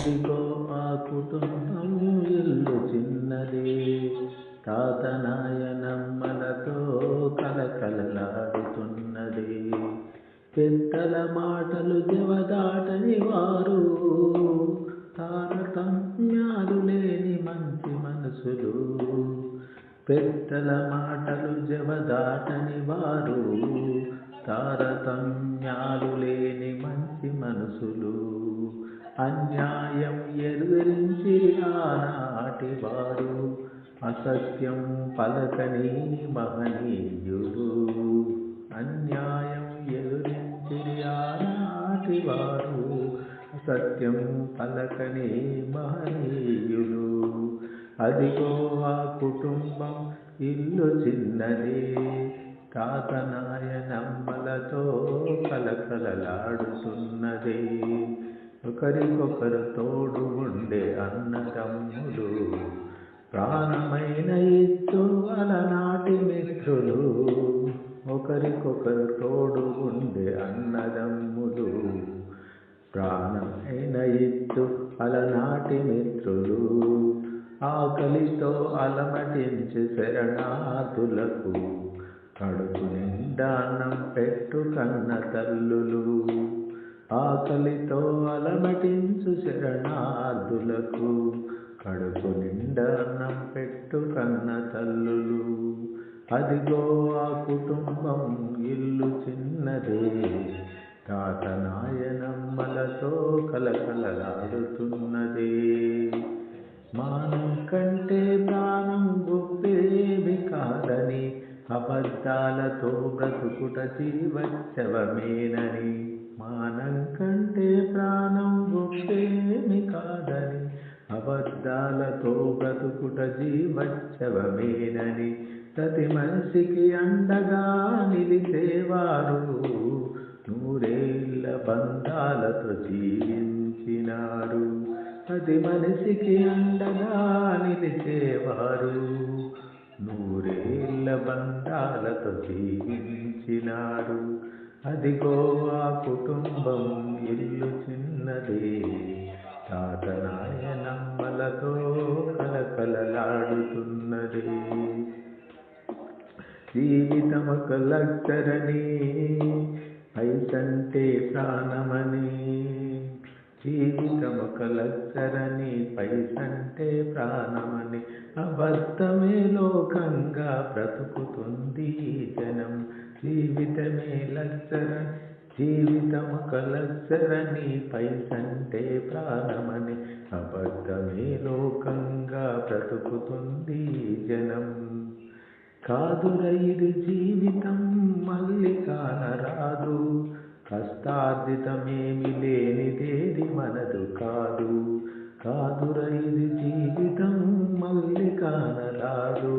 ఇదిగో ఆ కుటుంబం ఇల్లు చిన్నది, తాత నాయనమ్మలతో కలకలలాడుతున్నది. పెద్దల మాటలు జవదాటని వారు, తారతమ్యాలు లేని మంచి మనసులు. పెద్దల మాటలు జవదాటని వారు, తారతమ్యాలు లేని మంచి మనసులు. అన్యాయం ఎదురించి ఆనాటి వారు, అసత్యం పలకని మహనీయులు. అన్యాయం ఎదురించి ఆనాటి వారు, అసత్యం పలకని మహనీయులు. అదిగో ఆ కుటుంబం ఇల్లు చిన్నది, తాత నాయనమ్మలతో కలకలలాడుతున్నది. ఒకరికొకరు తోడు ఉండే అన్నదమ్ములు, ప్రాణమైన ఇచ్చు అలనాటి మిత్రులు. ఒకరికొకరు తోడు ఉండే అన్నదమ్ములు, ప్రాణమైన ఇచ్చు అలనాటి మిత్రులు. ఆకలితో అలమటించి శరణార్థులకు, కడుపు నిండా అన్నం పెట్టు కన్న తల్లులు. ఆకలితో అలమటించు శరణార్థులకు, కడుపు నిండా అన్నం పెట్టు కన్న తల్లులు. అదిగో ఆ కుటుంబం ఇల్లు చిన్నదే, తాత నాయనమ్మలతో కలకలలాడుతున్నది. మానం కంటే ప్రాణం గొప్పేమి కాదని, అబద్ధాలతో బ్రతుకుట జీవచ్చవమేనని. మానం కంటే ప్రాణం గొప్పేమి కాదని, అబద్ధాలతో బ్రతుకుట జీవచ్చవమేనని. ప్రతి మనిషికి అండగా నిలిచేవారు, నూరేళ్ల బంధాలతో జీవించినారు. ప్రతి మనిషికి అండగా నిలిచేవారు, నూరేళ్ల బంధాలతో జీవించినారు. అదిగో ఆ కుటుంబం ఇల్లు చిన్నది, తాత నాయనమ్మలతో కలకలలాడుతున్నది. జీవితమొక లక్షరని, పైసంటే ప్రాణమని. జీవితమొక లక్షరని, పైసంటే ప్రాణమని. అబద్ధమే లోకంగా బ్రతుకుతుంది జనం. జీవితమే లక్షరని, జీవితమొక లక్షరని, పైసంటే ప్రాణమని. అబద్ధమే లోకంగా బ్రతుకుతుంది జనం. కాదుర ఇది జీవితం మళ్ళీ కానరాదు, కష్టార్జితమేమి లేనిదేది మనదు కాదు. కాదుర ఇది జీవితం మళ్ళీ కానరాదు,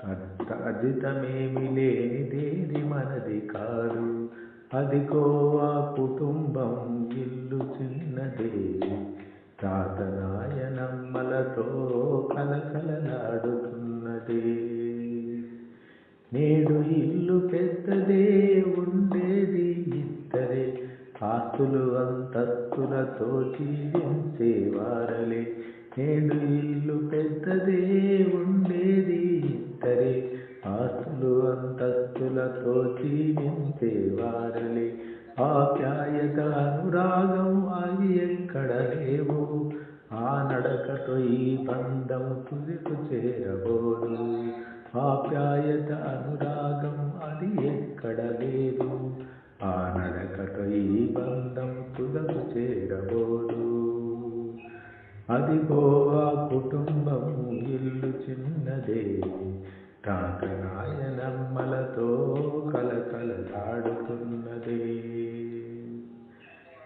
కష్టార్జితమేమి లేనిదేది మనది కాదు. అదిగో ఆ కుటుంబం ఇల్లు చిన్నదే, తాత నాయనమ్మలతో కలకలలాడుతున్నది. నేడు ఇల్లు పెద్దదే, ఉండేది ఇద్దరే, ఆస్తులు అంతస్తులతో జీవించేవారలే. నేడు ఇల్లు పెద్దదే, ఉండేది ఇద్దరే, ఆస్తులు అంతస్తులతో జీవించేవారలే. ఆప్యాయత అనురాగం అవి ఎక్కడ లేవు, ఆ నడకతో ఈ బంధం తుదికు చేరబోదు. ఆప్యాయత అనురాగం అది ఎక్కడ లేదు, ఆ నడకతో ఈ బంధం తుదకు చేరబోదు. అదిగో ఆ కుటుంబం ఇల్లు చిన్నదే, తాత నాయనమ్మలతో కలకలలాడుతున్నది.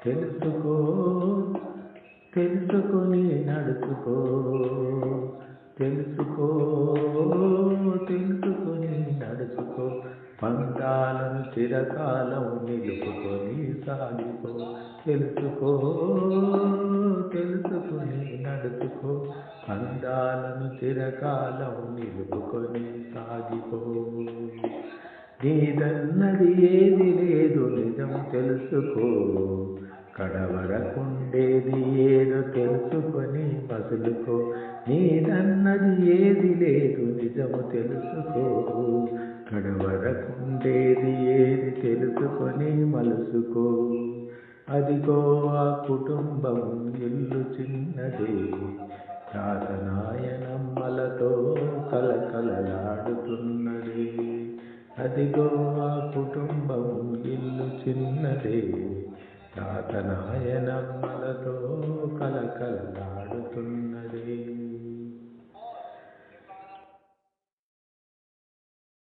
తెలుసుకో, తెలుసుకొని నడుచుకో, తెలుసుకో, తెలుసుకొని నడుచుకో. బంధాలను చిరకాలం నిలుపుకొని సాగిపో. తెలుసుకో, తెలుసుకొని నడుచుకో. బంధాలను చిరకాలం నిలుపుకొని సాగిపో. నీదన్నది ఏది లేదు నిజం తెలుసుకో, కడవరకుండేది ఏదో తెలుసుకొని మసులుకో, నీదన్నది ఏది లేదు నిజము తెలుసుకో. కడవరకుండేది ఏది తెలుసుకొని మలుసుకో. అదిగో ఆ కుటుంబం ఇల్లు చిన్నదే, తాతనాయనమ్మలతో కలకలలాడుతున్నది. అదిగో ఆ కుటుంబం ఇల్లు చిన్నదే, తాతనాయనమ్మలతో కలకలలాడుతున్నది.